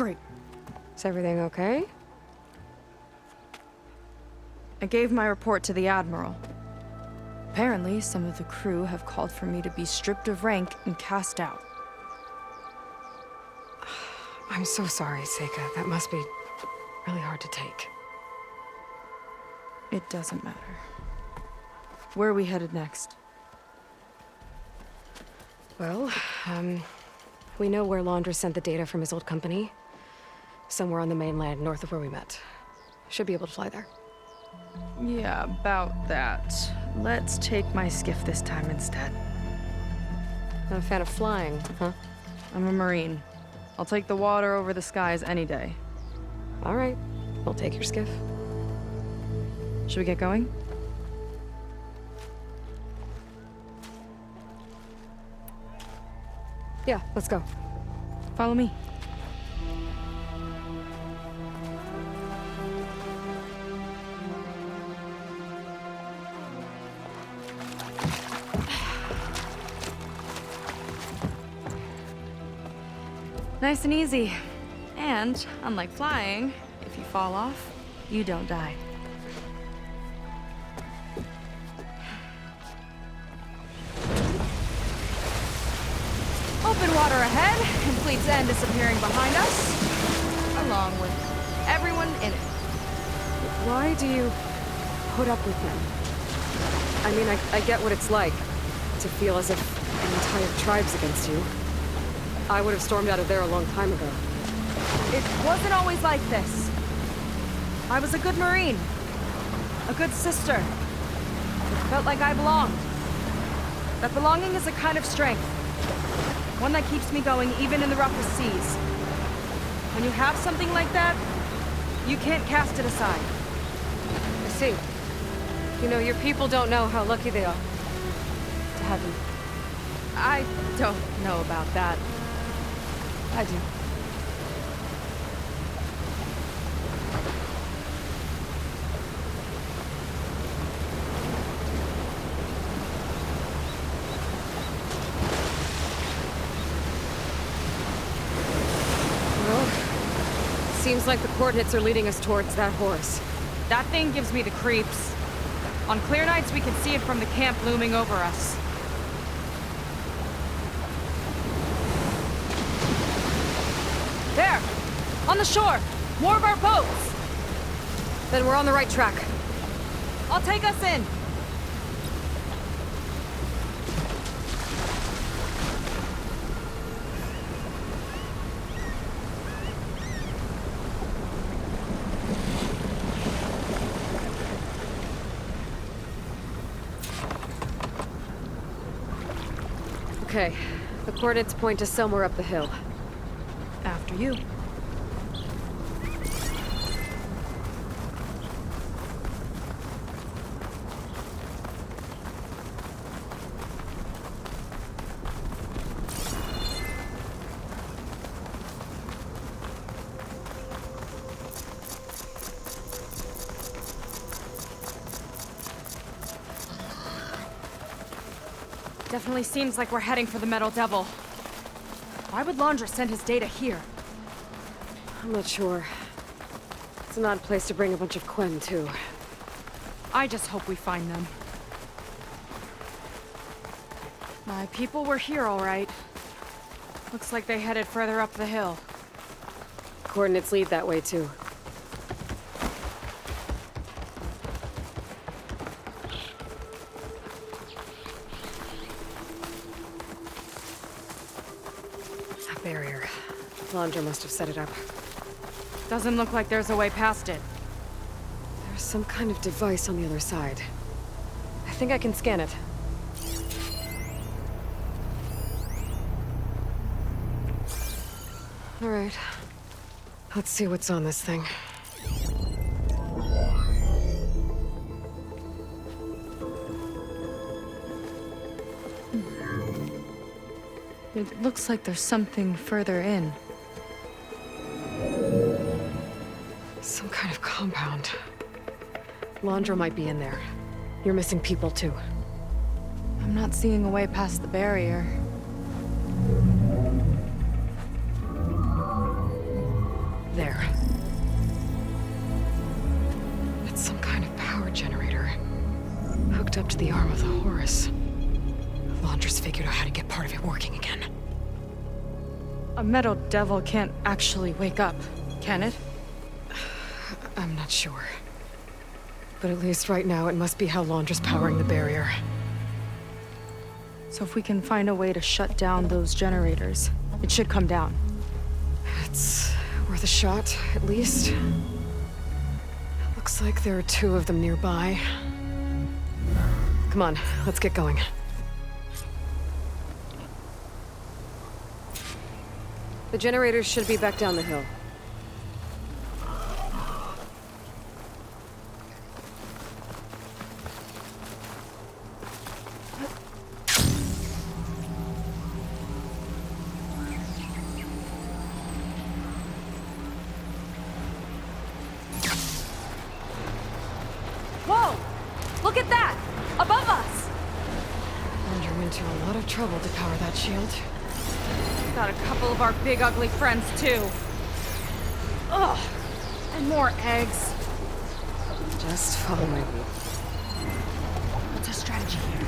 great. Is everything okay? I gave my report to the Admiral. Apparently, some of the crew have called for me to be stripped of rank and cast out. I'm so sorry, Seika. That must be really hard to take. It doesn't matter. Where are we headed next? Well, we know where Laundra sent the data from his old company. Somewhere on the mainland, north of where we met. Should be able to fly there. Yeah, about that. Let's take my skiff this time instead. Not a fan of flying, huh? I'm a Marine. I'll take the water over the skies any day. All right, we'll take your skiff. Should we get going? Yeah, let's go. Follow me. Nice and easy. And, unlike flying, if you fall off, you don't die. Open water ahead, and Fleet's End disappearing behind us, along with everyone in it. Why do you put up with them? I mean, I get what it's like to feel as if an entire tribe's against you. I would have stormed out of there a long time ago. It wasn't always like this. I was a good Marine. A good sister. It felt like I belonged. That belonging is a kind of strength. One that keeps me going even in the roughest seas. When you have something like that, you can't cast it aside. I see. You know, your people don't know how lucky they are to have you. I don't know about that. I do. Well, seems like the coordinates are leading us towards that horse. That thing gives me the creeps. On clear nights, we can see it from the camp looming over us. There! On the shore! More of our boats! Then we're on the right track. I'll take us in! Okay, the coordinates point to somewhere up the hill. After you. Definitely seems like we're heading for the Metal Devil. Why would Laundra send his data here? I'm not sure. It's an odd place to bring a bunch of Quen, too. I just hope we find them. My people were here, all right. Looks like they headed further up the hill. Coordinates lead that way, too. That barrier. Laundra must have set it up. Doesn't look like there's a way past it. There's some kind of device on the other side. I think I can scan it. All right. Let's see what's on this thing. It looks like there's something further in. Some kind of compound. Laundra might be in there. You're missing people, too. I'm not seeing a way past the barrier. There. It's some kind of power generator. Hooked up to the arm of the Horus. Laundress figured out how to get part of it working again. A metal devil can't actually wake up, can it? I'm not sure. But at least right now, it must be how Laundra's powering the barrier. So if we can find a way to shut down those generators, it should come down. It's worth a shot, at least. Looks like there are 2 of them nearby. Come on, let's get going. The generators should be back down the hill. Whoa! Look at that! Above us! And you're into a lot of trouble to power that shield. Got a couple of our big ugly friends, too. Ugh! And more eggs. Just follow my lead. What's our strategy here?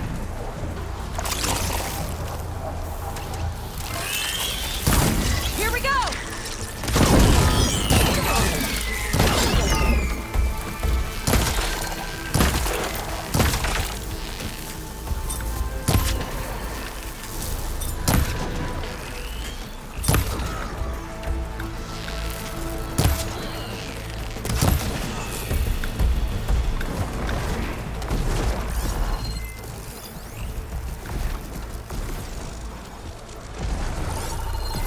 Here we go!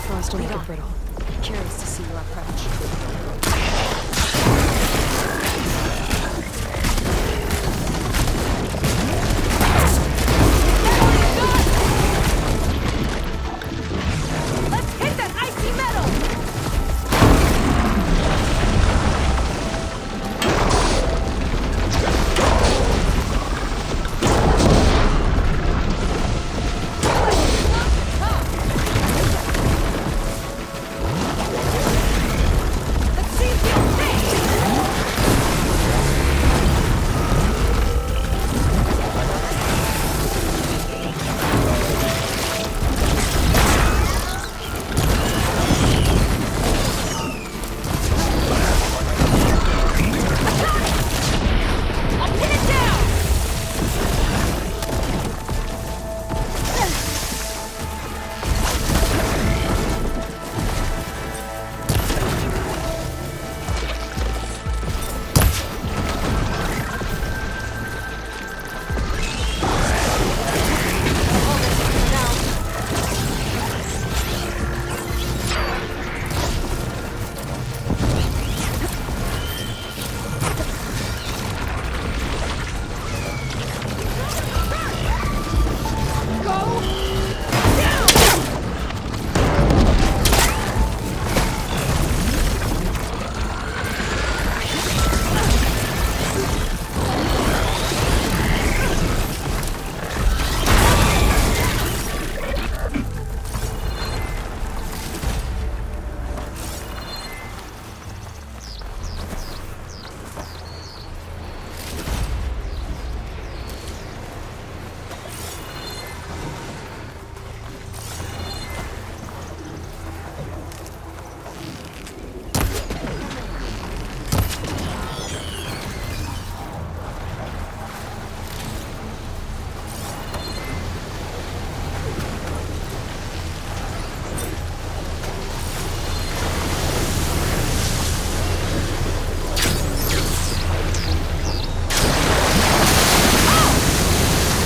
Frost will make it brittle. Curious to see your approach. Let's hit that icy metal! Let's see if you'll stay! I'll pin it down!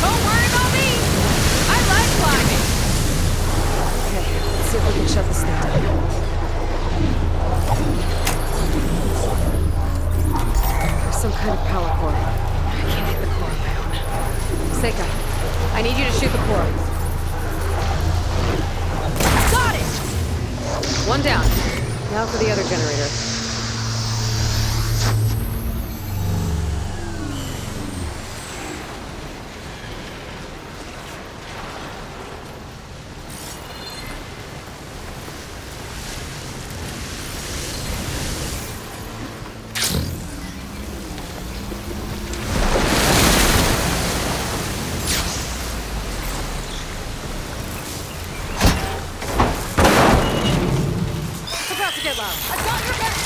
Don't worry about me! I like climbing! Okay, let's see if we can shut this thing down. There's some kind of power core. I can't hit the core on my own. Seika, I need you to shoot the core. Got it! 1 down. Now for the other generator. get loud. I've got your back!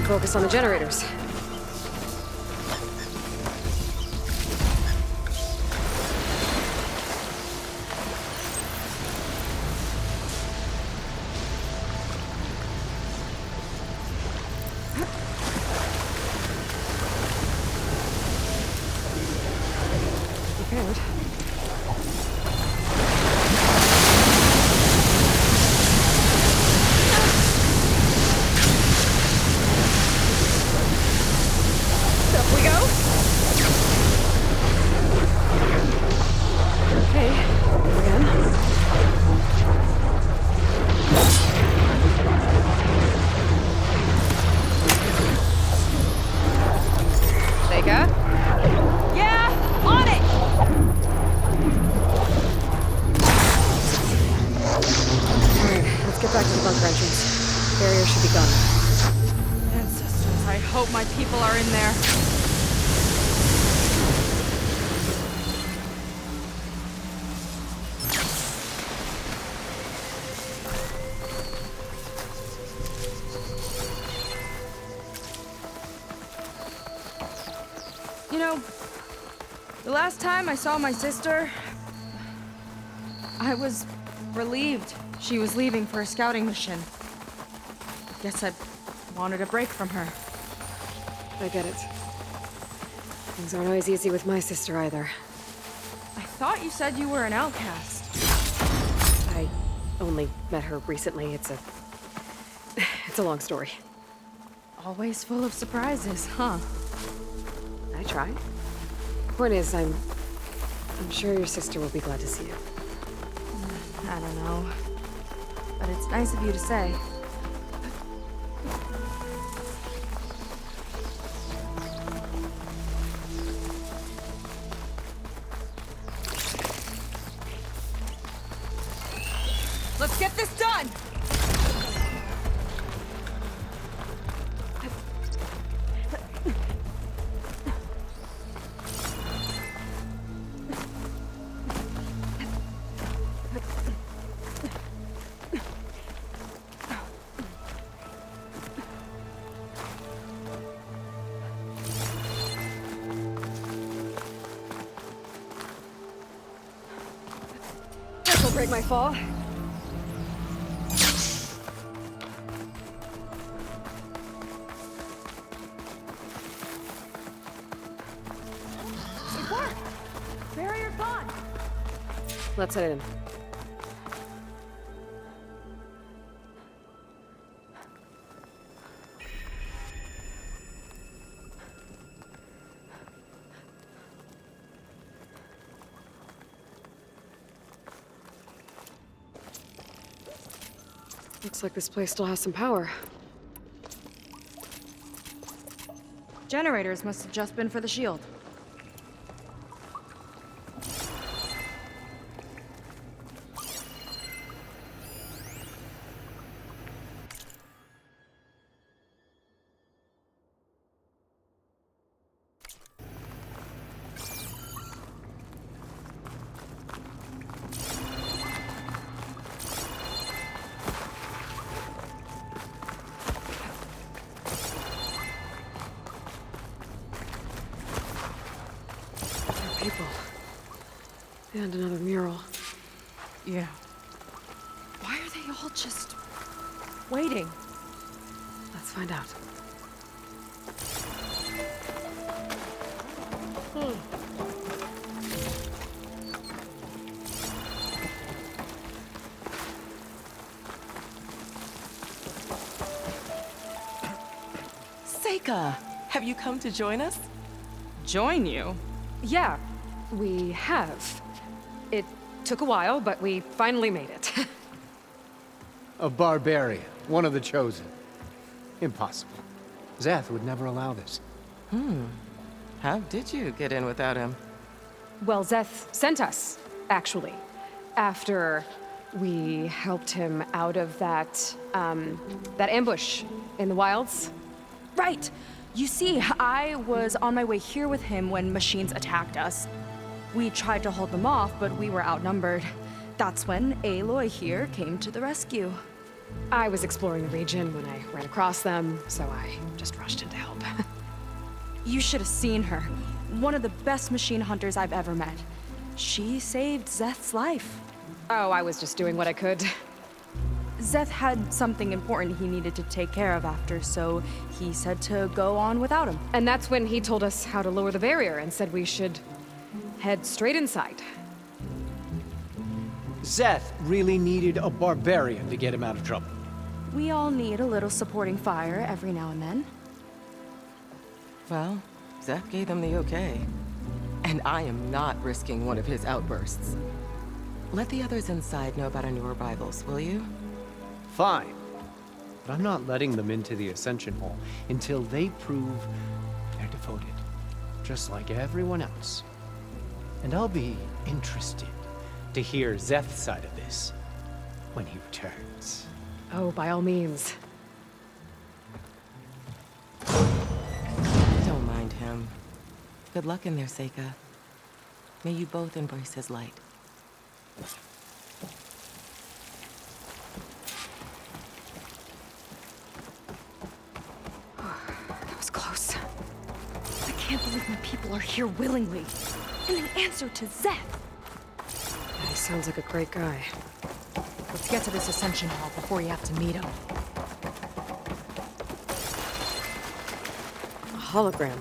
Focus on the generators. Prepared. Back to the bunker entrance. Barrier should be gone. Ancestors, I hope my people are in there. You know, the last time I saw my sister, I was relieved she was leaving for a scouting mission. Guess I wanted a break from her. I get it. Things aren't always easy with my sister either. I thought you said you were an outcast. I only met her recently. It's a long story. Always full of surprises, huh? I try. Point is, I'm sure your sister will be glad to see you. I don't know. But it's nice of you to say. Let's get this done! This'll break my fall. It worked! Barrier's gone! Let's head in. Looks like this place still has some power. Generators must have just been for the shield. People. And another mural. Yeah. Why are they all just waiting? Let's find out. Seika, have you come to join us? Join you? Yeah, we have. It took a while, but we finally made it. A barbarian, one of the chosen. Impossible. Zeth would never allow this. How did you get in without him? Well, Zeth sent us, actually. After we helped him out of that ambush in the wilds. Right! You see, I was on my way here with him when machines attacked us. We tried to hold them off, but we were outnumbered. That's when Aloy here came to the rescue. I was exploring the region when I ran across them, so I just rushed in to help. You should have seen her. One of the best machine hunters I've ever met. She saved Zeth's life. Oh, I was just doing what I could. Zeth had something important he needed to take care of after, so he said to go on without him. And that's when he told us how to lower the barrier and said we should head straight inside. Zeth really needed a barbarian to get him out of trouble. We all need a little supporting fire every now and then. Well, Zeth gave them the okay. And I am not risking one of his outbursts. Let the others inside know about our new arrivals, will you? Fine. But I'm not letting them into the Ascension Hall until they prove they're devoted. Just like everyone else. And I'll be interested to hear Zeth's side of this when he returns. Oh, by all means. Don't mind him. Good luck in there, Seika. May you both embrace his light. That was close. I can't believe my people are here willingly. And they answer to Zeth. Yeah, he sounds like a great guy. Let's get to this Ascension Hall before you have to meet him. A hologram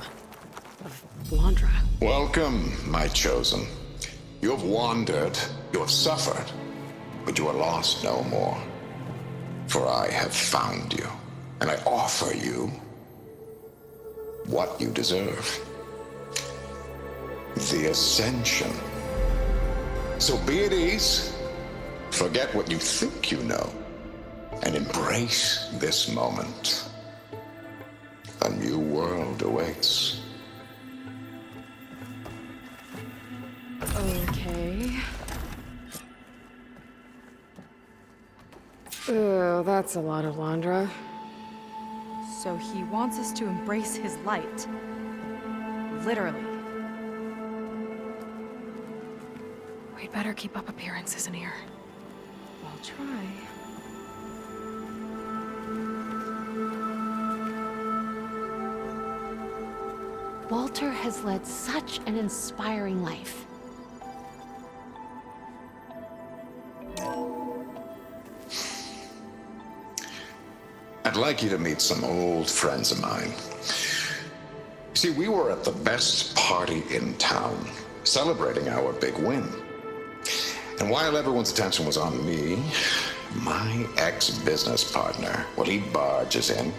of Londra. Welcome, my chosen. You have wandered, you have suffered, but you are lost no more. For I have found you, and I offer you what you deserve. The Ascension. So be at ease, forget what you think you know, and embrace this moment. A new world awaits. Okay. Oh, that's a lot of Londra. So he wants us to embrace his light. Literally. We'd better keep up appearances in here. I'll try. Walter has led such an inspiring life. I'd like you to meet some old friends of mine. See, we were at the best party in town, celebrating our big win. And while everyone's attention was on me, my ex-business partner, well, he barges in,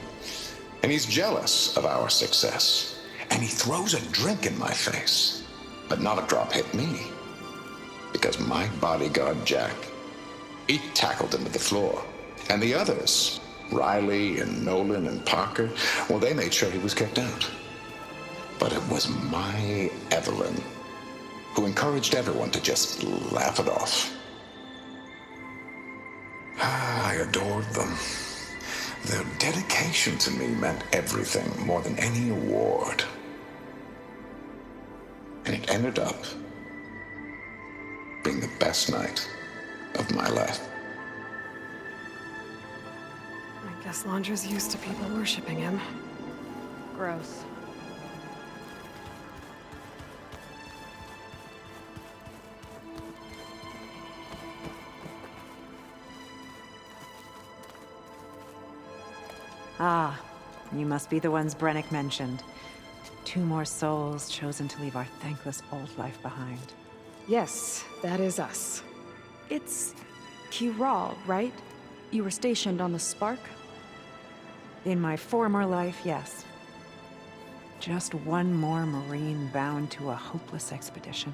and he's jealous of our success. And he throws a drink in my face, but not a drop hit me. Because my bodyguard, Jack, he tackled him to the floor. And the others, Riley and Nolan and Parker, well, they made sure he was kicked out. But it was my Evelyn who encouraged everyone to just laugh it off. I adored them. Their dedication to me meant everything, more than any award. And it ended up being the best night of my life. I guess Londra's used to people worshipping him. Gross. Ah, you must be the ones Brennick mentioned. 2 more souls chosen to leave our thankless old life behind. Yes, that is us. It's Kiral, right? You were stationed on the Spark? In my former life, yes. Just one more Marine bound to a hopeless expedition.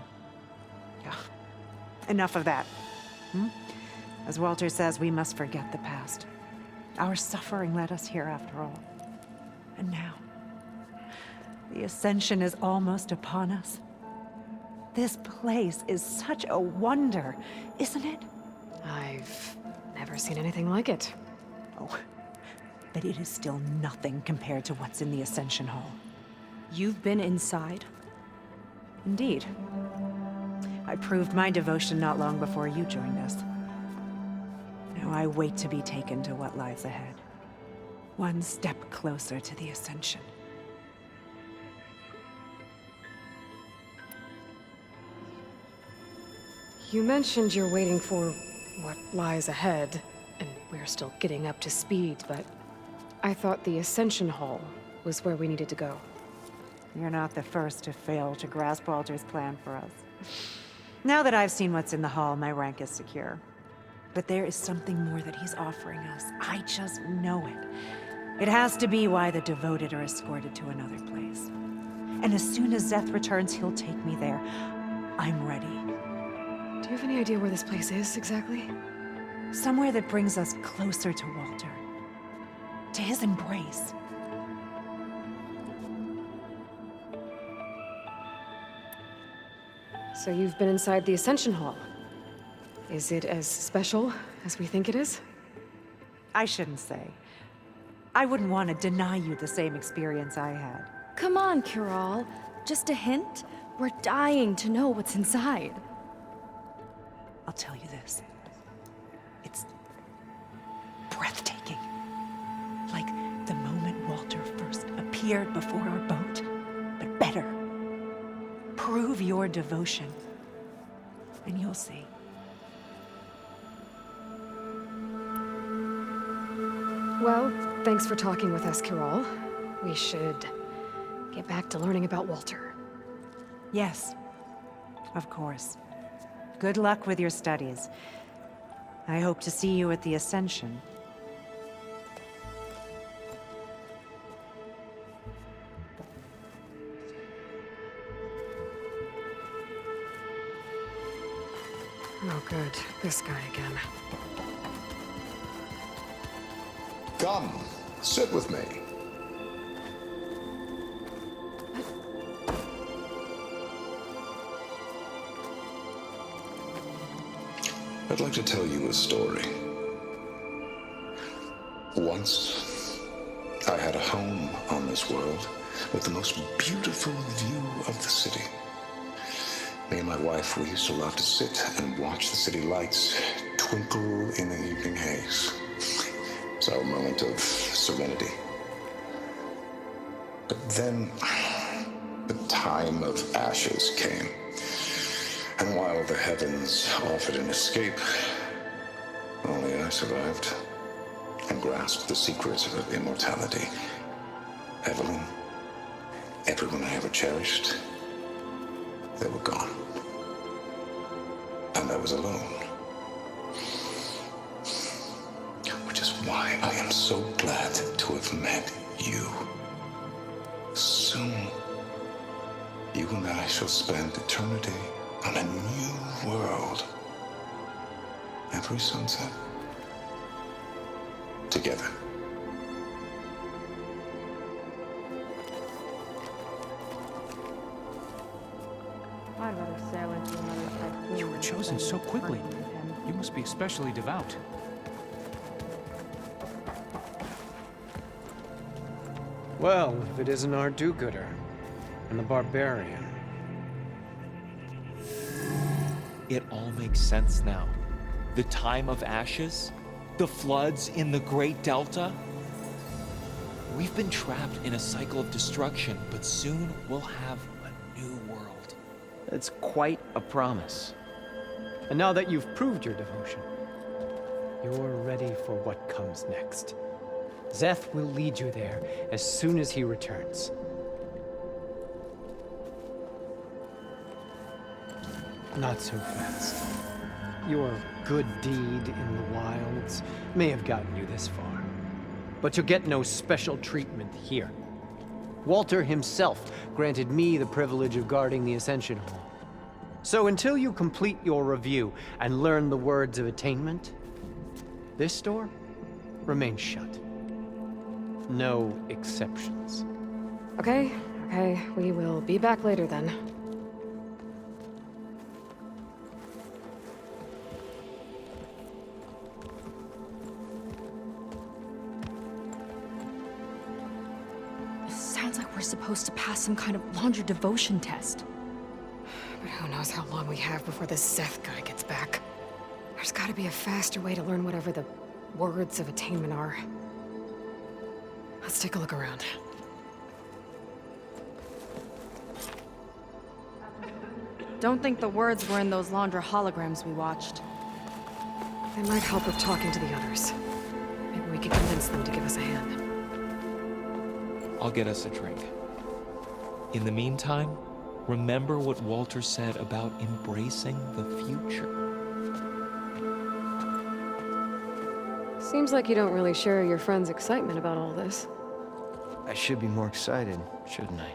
Ugh. Enough of that. As Walter says, we must forget the past. Our suffering led us here after all. And now, the Ascension is almost upon us. This place is such a wonder, isn't it? I've never seen anything like it. Oh, but it is still nothing compared to what's in the Ascension Hall. You've been inside? Indeed. I proved my devotion not long before you joined us. Now I wait to be taken to what lies ahead. One step closer to the Ascension. You mentioned you're waiting for what lies ahead, and we're still getting up to speed, but I thought the Ascension Hall was where we needed to go. You're not the first to fail to grasp Walter's plan for us. Now that I've seen what's in the hall, my rank is secure. But there is something more that he's offering us. I just know it. It has to be why the devoted are escorted to another place. And as soon as Zeth returns, he'll take me there. I'm ready. Do you have any idea where this place is, exactly? Somewhere that brings us closer to Walter. To his embrace. So you've been inside the Ascension Hall. Is it as special as we think it is? I shouldn't say. I wouldn't want to deny you the same experience I had. Come on, Kiral. Just a hint? We're dying to know what's inside. I'll tell you this. It's breathtaking. Like the moment Walter first appeared before our boat. But better. Prove your devotion. And you'll see. Well, thanks for talking with us, Kiral. We should get back to learning about Walter. Yes, of course. Good luck with your studies. I hope to see you at the Ascension. Oh, good. This guy again. Come, sit with me. I'd like to tell you a story. Once, I had a home on this world with the most beautiful view of the city. Me and my wife, we used to love to sit and watch the city lights twinkle in the evening haze. It's our moment of serenity. But then, the time of ashes came. And while the heavens offered an escape, only I survived and grasped the secrets of immortality. Evelyn, everyone I ever cherished, they were gone. And I was alone. Which is why I am so glad to have met you. Soon, you and I shall spend eternity on a new world. Every sunset. Together. I'd rather sail into another typhoon. You were chosen than so quickly. partner with him. You must be especially devout. Well, if it isn't our do-gooder and the barbarian. It all makes sense now. The time of ashes, the floods in the Great Delta. We've been trapped in a cycle of destruction, but soon we'll have a new world. It's quite a promise. And now that you've proved your devotion, you're ready for what comes next. Szeth will lead you there as soon as he returns. Not so fast. Your good deed in the wilds may have gotten you this far, but you'll get no special treatment here. Walter himself granted me the privilege of guarding the Ascension Hall. So until you complete your review and learn the words of attainment, this door remains shut. No exceptions. Okay, we will be back later then. It sounds like we're supposed to pass some kind of Laundra devotion test. But who knows how long we have before this Szeth guy gets back. There's gotta be a faster way to learn whatever the words of attainment are. Let's take a look around. Don't think the words were in those Laundra holograms we watched. They might help with talking to the others. Maybe we can convince them to give us a hand. I'll get us a drink. In the meantime, remember what Walter said about embracing the future. Seems like you don't really share your friend's excitement about all this. I should be more excited, shouldn't I?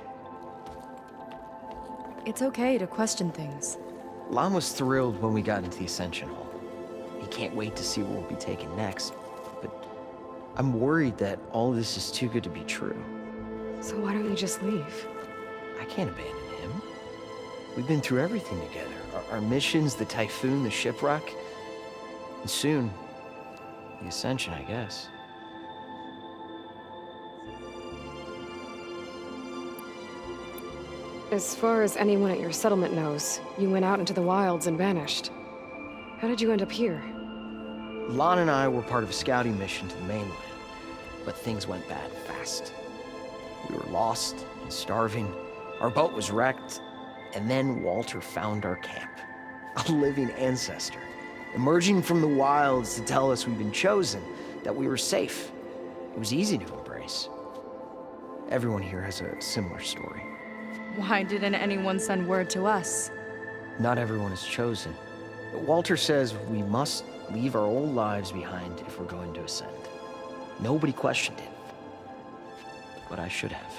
It's okay to question things. Lon was thrilled when we got into the Ascension Hall. He can't wait to see what we'll be taking next. But I'm worried that all this is too good to be true. So why don't you just leave? I can't abandon him. We've been through everything together. Our missions, the Typhoon, the shipwreck. And soon, the Ascension, I guess. As far as anyone at your settlement knows, you went out into the wilds and vanished. How did you end up here? Lon and I were part of a scouting mission to the mainland, but things went bad fast. We were lost and starving, our boat was wrecked, and then Walter found our camp. A living ancestor, emerging from the wilds to tell us we'd been chosen, that we were safe. It was easy to embrace. Everyone here has a similar story. Why didn't anyone send word to us? Not everyone is chosen. Walter says we must leave our old lives behind if we're going to ascend. Nobody questioned it. But I should have.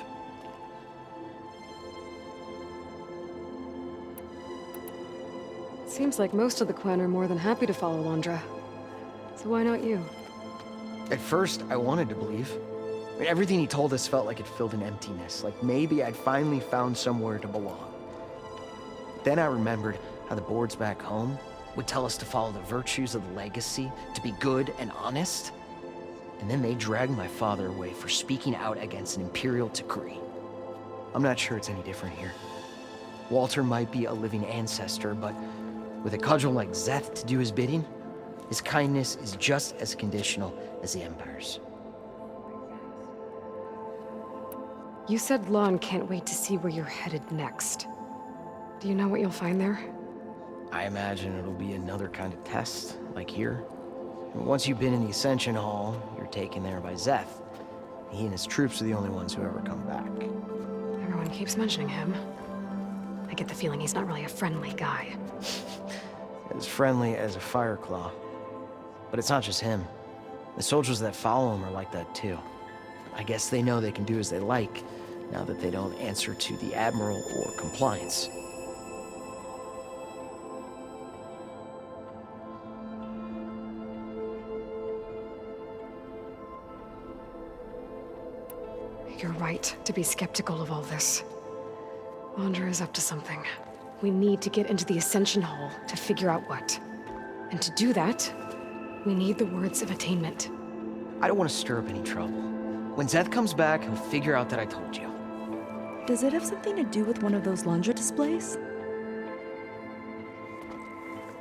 Seems like most of the clan are more than happy to follow Londra. So why not you? At first, I wanted to believe. I mean, everything he told us felt like it filled an emptiness, like maybe I'd finally found somewhere to belong. Then I remembered how the boards back home would tell us to follow the virtues of the legacy, to be good and honest. And then they dragged my father away for speaking out against an imperial decree. I'm not sure it's any different here. Walter might be a living ancestor, but with a cudgel like Szeth to do his bidding, his kindness is just as conditional as the Empire's. You said Lon can't wait to see where you're headed next. Do you know what you'll find there? I imagine it'll be another kind of test, like here. And once you've been in the Ascension Hall, you're taken there by Szeth. He and his troops are the only ones who ever come back. Everyone keeps mentioning him. I get the feeling he's not really a friendly guy. As friendly as a Fireclaw. But it's not just him. The soldiers that follow him are like that too. I guess they know they can do as they like, now that they don't answer to the Admiral or compliance. You're right to be skeptical of all this. Londra is up to something. We need to get into the Ascension Hall to figure out what. And to do that, we need the words of attainment. I don't want to stir up any trouble. When Szeth comes back, he'll figure out that I told you. Does it have something to do with one of those Londra displays?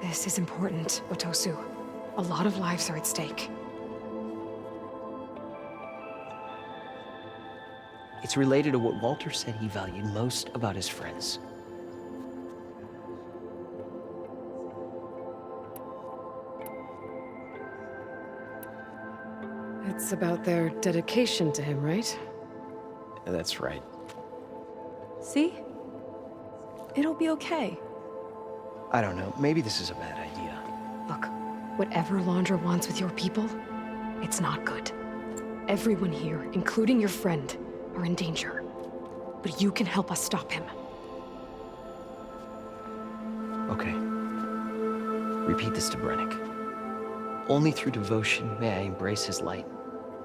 This is important, Otosu. A lot of lives are at stake. It's related to what Walter said he valued most about his friends. It's about their dedication to him, right? That's right. See? It'll be okay. I don't know, maybe this is a bad idea. Look, whatever Londra wants with your people, it's not good. Everyone here, including your friend, are in danger. But you can help us stop him. Okay. Repeat this to Brennick. Only through devotion may I embrace his light.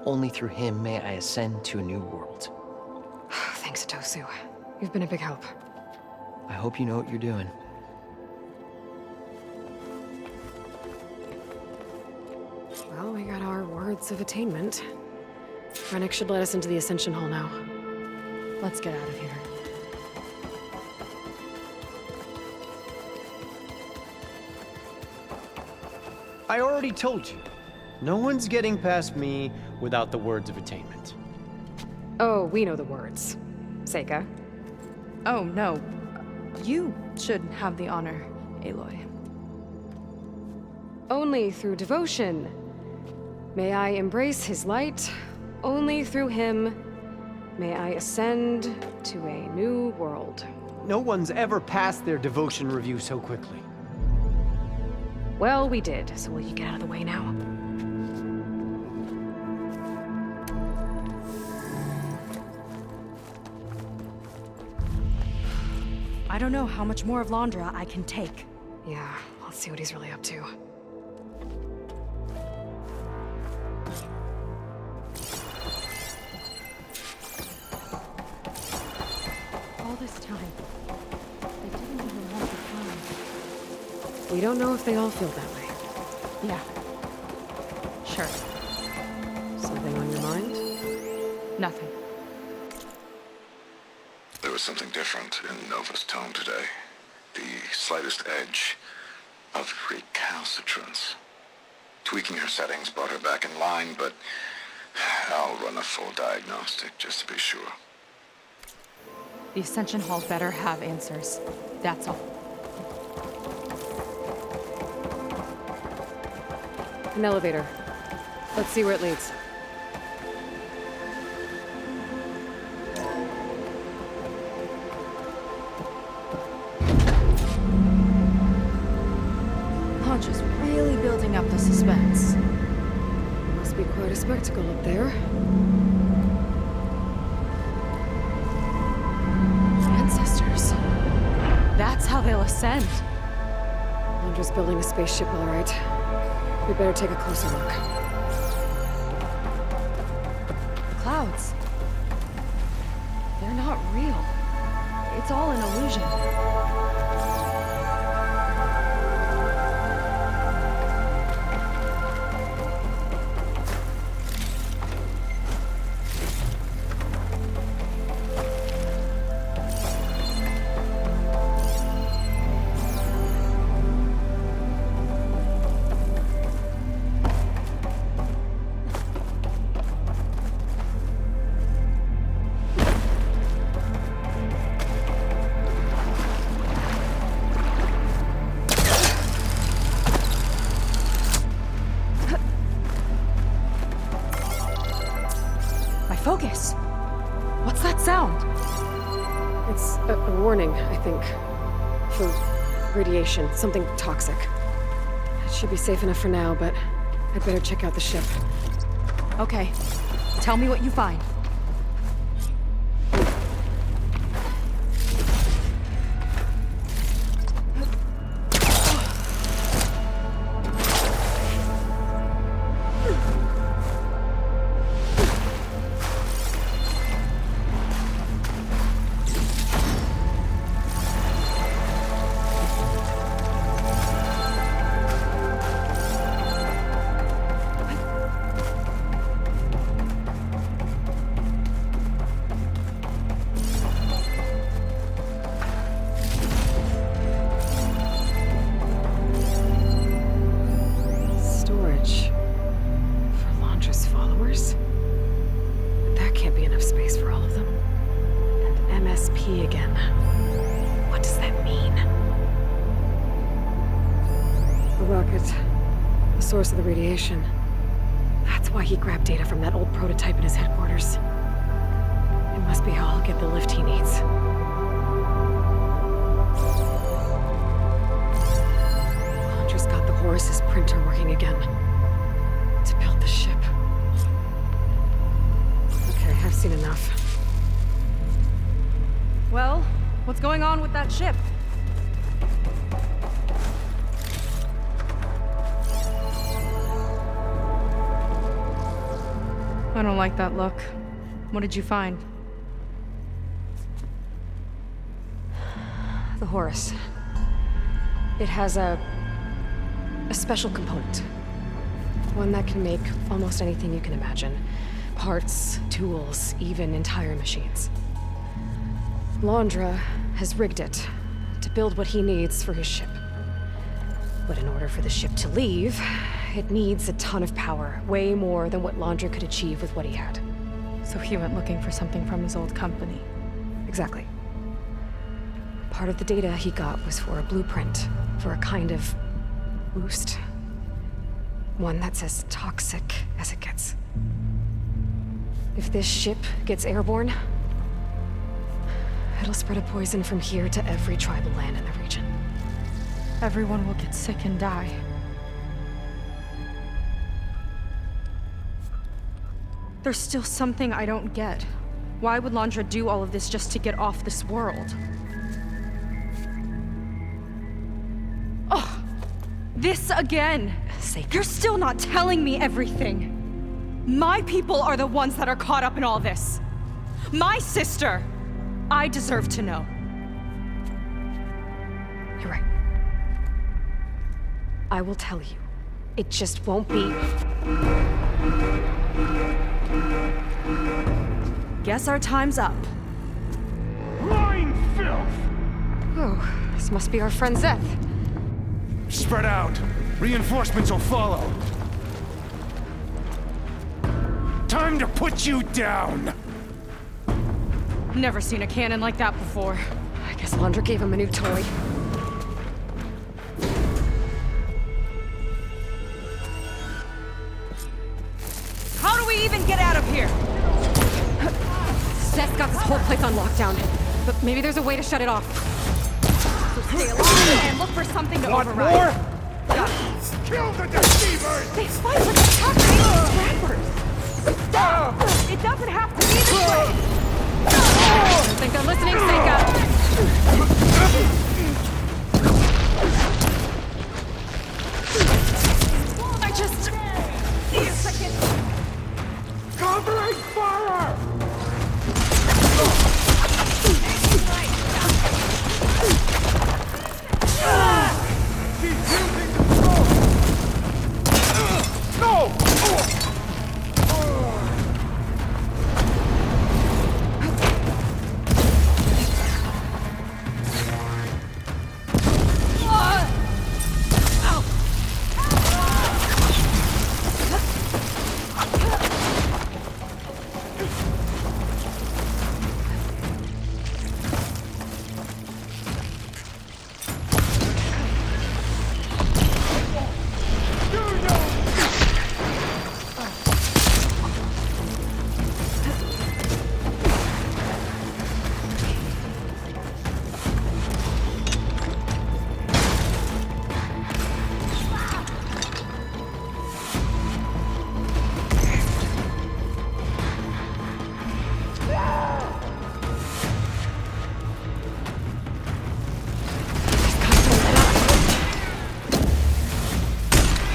Only through him may I ascend to a new world. Thanks, Otosu. You've been a big help. I hope you know what you're doing. Well, we got our words of attainment. Brennick should let us into the Ascension Hall now. Let's get out of here. I already told you. No one's getting past me without the words of attainment. Oh, we know the words. Seika. Oh, no. You should have the honor, Aloy. Only through devotion may I embrace his light. Only through him may I ascend to a new world. No one's ever passed their devotion review so quickly. Well, we did, so will you get out of the way now? I don't know how much more of Londra I can take. Yeah, let's see what he's really up to. All this time, they didn't even want to come. We don't know if they all feel that way. Yeah. Sure. Something on your mind? Nothing. There was something different in Nova's tone today. The slightest edge of recalcitrance. Tweaking her settings brought her back in line, but I'll run a full diagnostic just to be sure. The Ascension Hall better have answers. That's all. An elevator. Let's see where it leads. Quite a spectacle up there. Ancestors. That's how they'll ascend. Londra's building a spaceship, all right. We better take a closer look. Clouds. They're not real. It's all an illusion. Focus. What's that sound? It's a warning, I think. For radiation, something toxic. It should be safe enough for now, but I'd better check out the ship. Okay. Tell me what you find. Source of the radiation. That's why he grabbed data from that old prototype in his headquarters. It must be how I'll get the lift he needs. Londra's got the Horus's printer working again. To build the ship. Okay, I've seen enough. Well, what's going on with that ship? I don't like that look. What did you find? The Horus. It has a special component. One that can make almost anything you can imagine. Parts, tools, even entire machines. Londra has rigged it to build what he needs for his ship. But in order for the ship to leave, it needs a ton of power, way more than what Londra could achieve with what he had. So he went looking for something from his old company. Exactly. Part of the data he got was for a blueprint, for a kind of boost. One that's as toxic as it gets. If this ship gets airborne, it'll spread a poison from here to every tribal land in the region. Everyone will get sick and die. There's still something I don't get. Why would Londra do all of this just to get off this world? Oh, this again! You're still not telling me everything. My people are the ones that are caught up in all this. My sister! I deserve to know. You're right. I will tell you. It just won't be... Guess our time's up. Lying filth! Oh, this must be our friend Zeth. Spread out. Reinforcements will follow. Time to put you down! Never seen a cannon like that before. I guess Londra gave him a new toy. How do we even get out of here? Zeth's got this whole place on lockdown, but maybe there's a way to shut it off. So stay along and look for something to override. More? Kill the deceivers! They fight like attack trappers! Stop! It doesn't have to be this way! I don't think they're listening, Senka! I just need a second. Covering fire! She's using control! No!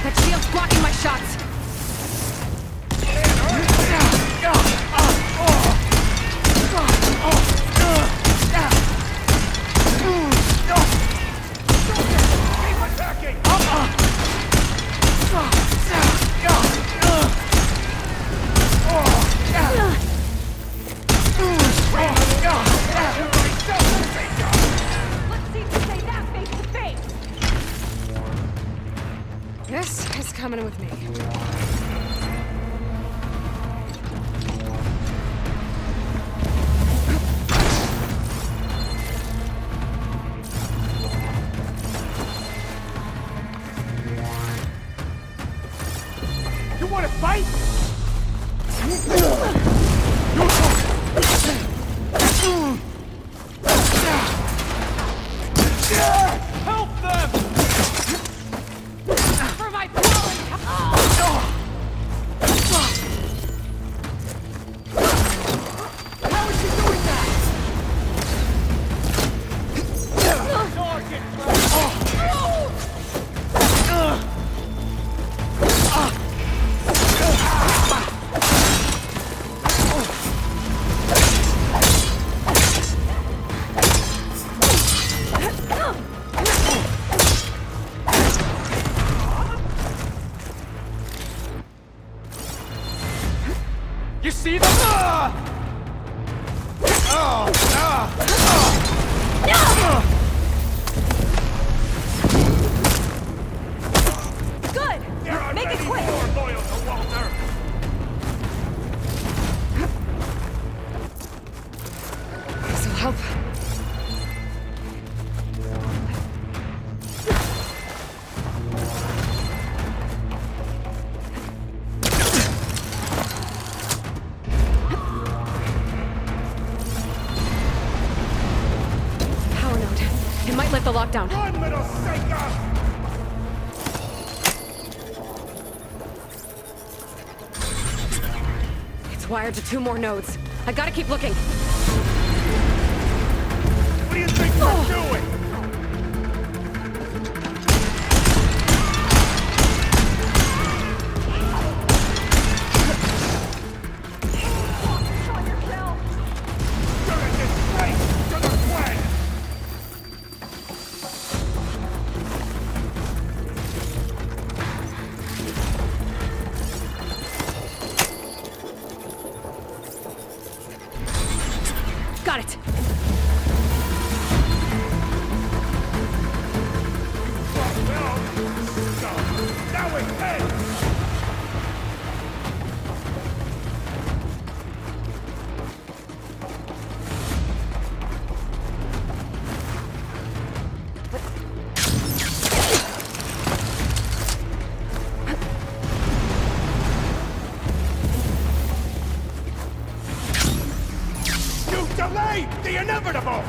That shield's blocking my shots! Let's see if you say that face to face. This is coming with me. You want to fight? Help them! For my fallen. How is she doing that? You see them? Good! Make it quick! More loyal to Walter. This'll help. Power node. It might lift the lockdown. Run, little Senka! It's wired to 2 more nodes. I gotta keep looking. What do you think you're doing? You're a disgrace to the Gwen! Got it. Now it's head! You delayed the inevitable!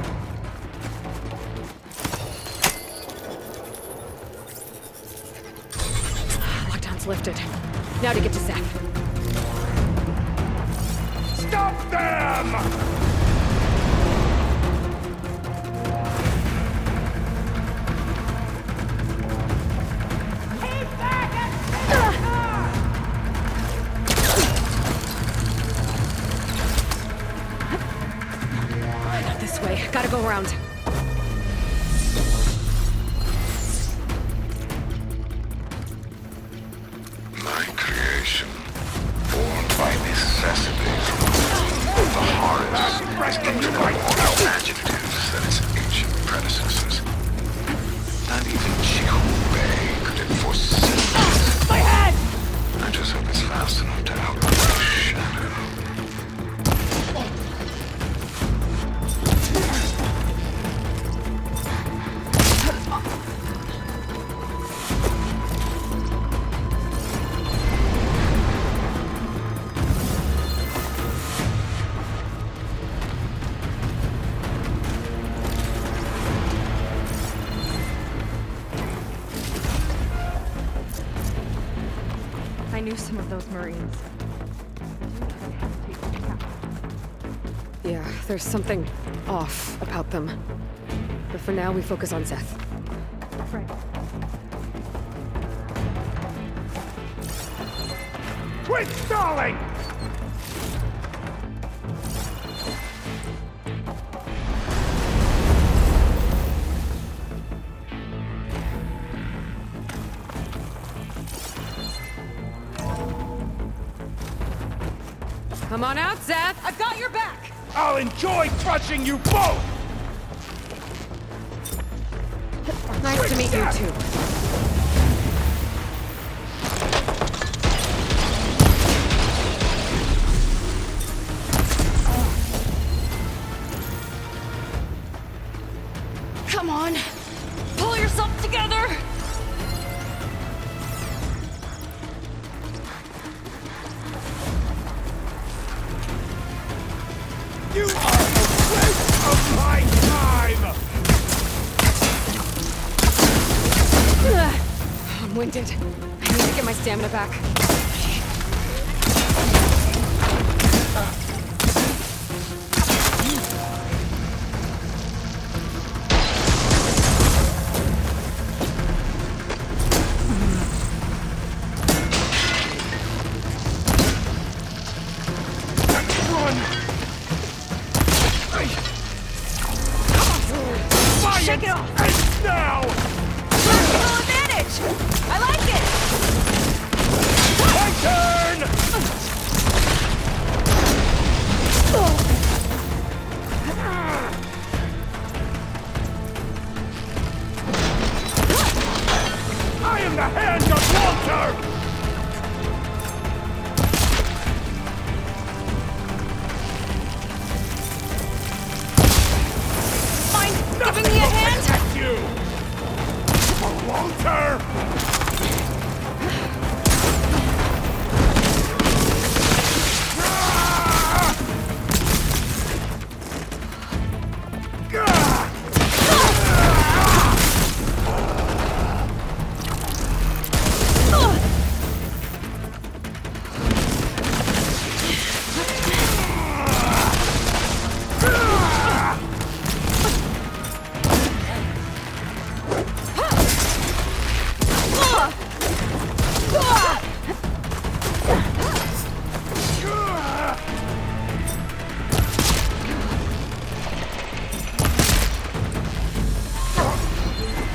That's lifted. Now to get to Zeth. Stop them! Not this way. Gotta go around. My creation, born by necessity from the hardest, is infinitely more imaginative than its ancient predecessors. Not even Jihu Bei could it foresee. My head! I just hope it's fast enough to outrun the shadow. I knew some of those Marines. Yeah, there's something off about them. But for now, we focus on Zeth. Right. Quit stalling! Come on out, Zeth! I've got your back! I'll enjoy crushing you both! Nice to meet you, too. Come on! Pull yourself together! You are a waste of my time! I'm winded. I need to get my stamina back. Shake it off! And now! Full advantage! I like it! My turn! I am the hand of Walter! Giving me a hand? Protect you! For Walter!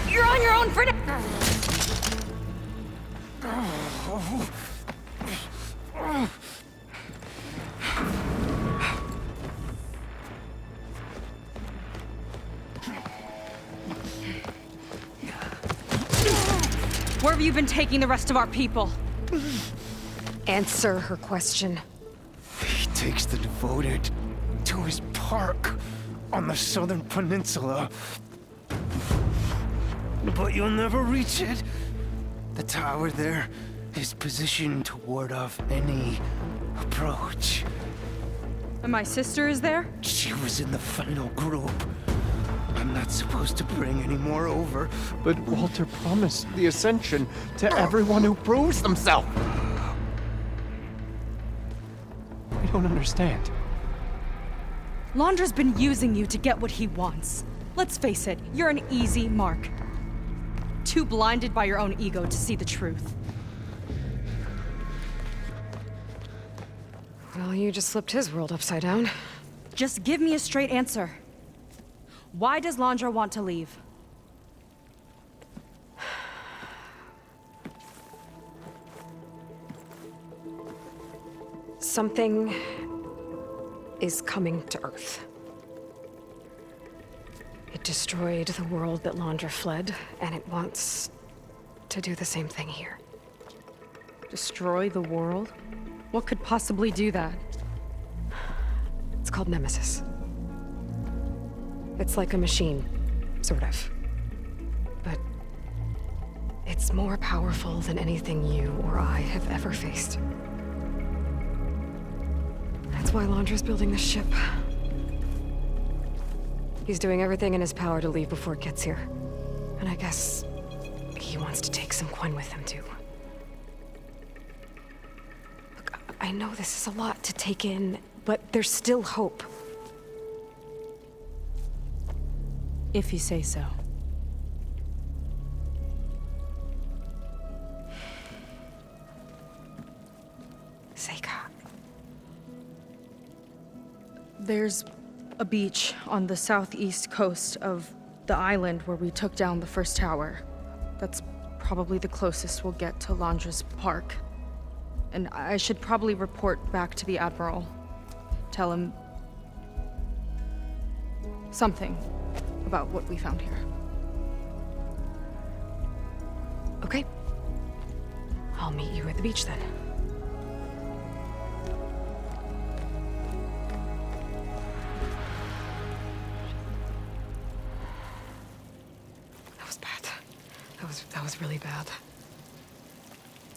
You're on your own for now. Where have you been taking the rest of our people? Answer her question. He takes the devoted to his park on the southern peninsula. But you'll never reach it. The tower there is positioned to ward off any approach. And my sister is there? She was in the final group. I'm not supposed to bring any more over. But Walter promised the Ascension to everyone who proves themselves. I don't understand. Londra's been using you to get what he wants. Let's face it, you're an easy mark. Too blinded by your own ego to see the truth. Well, you just flipped his world upside down. Just give me a straight answer. Why does Londra want to leave? Something is coming to Earth. It destroyed the world that Londra fled, and it wants to do the same thing here. Destroy the world? What could possibly do that? It's called Nemesis. It's like a machine, sort of. But it's more powerful than anything you or I have ever faced. That's why Londra's building this ship. He's doing everything in his power to leave before it gets here. And I guess he wants to take some Quen with him, too. Look, I know this is a lot to take in, but there's still hope. If you say so. Seika. There's a beach on the southeast coast of the island where we took down the first tower. That's probably the closest we'll get to Londra's park. And I should probably report back to the Admiral. Tell him something about what we found here. Okay. I'll meet you at the beach then. That was bad. That was really bad.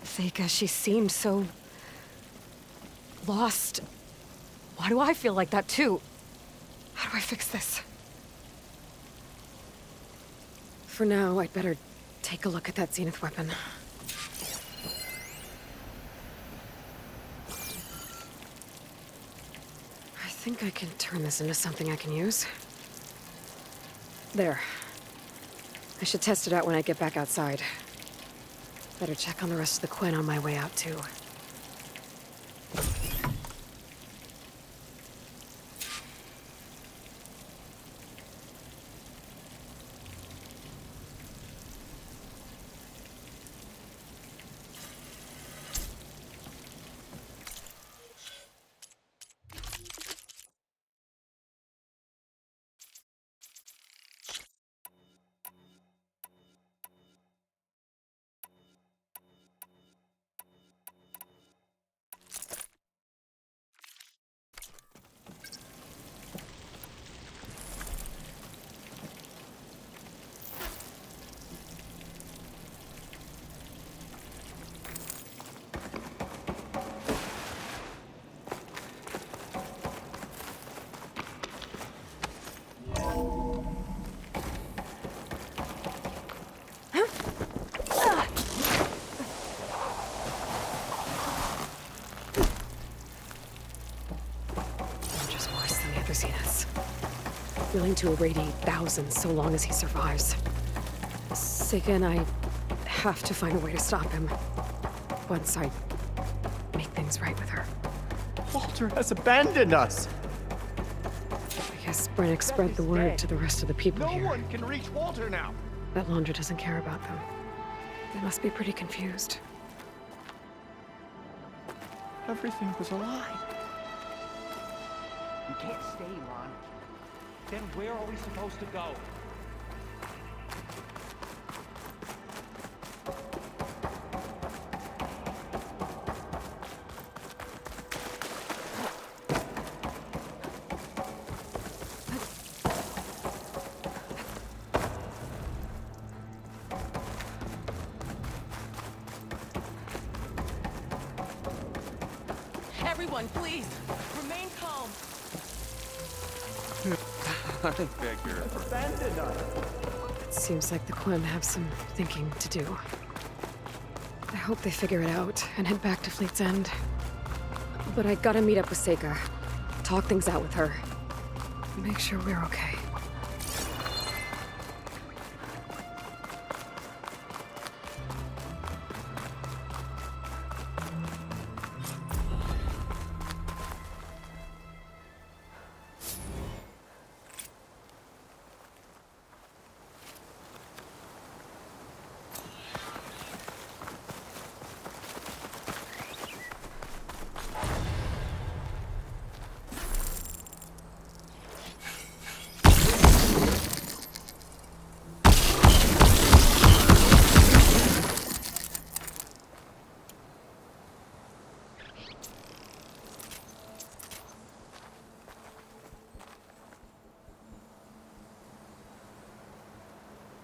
Seika, she seemed so lost. Why do I feel like that too? How do I fix this? For now, I'd better take a look at that Zenith weapon. I think I can turn this into something I can use. There. I should test it out when I get back outside. Better check on the rest of the Quen on my way out, too. Willing to irradiate thousands so long as he survives. Seika and I have to find a way to stop him. Once I make things right with her. Walter has abandoned us! I guess Brennick spread the word to the rest of the people here. No one can reach Walter now! That Londra doesn't care about them. They must be pretty confused. Everything was a lie. You can't stay, Lon. Then where are we supposed to go? Everyone, please, remain calm. figure. It seems like the Quem have some thinking to do. I hope they figure it out and head back to Fleet's End. But I gotta meet up with Seika. Talk things out with her. Make sure we're okay.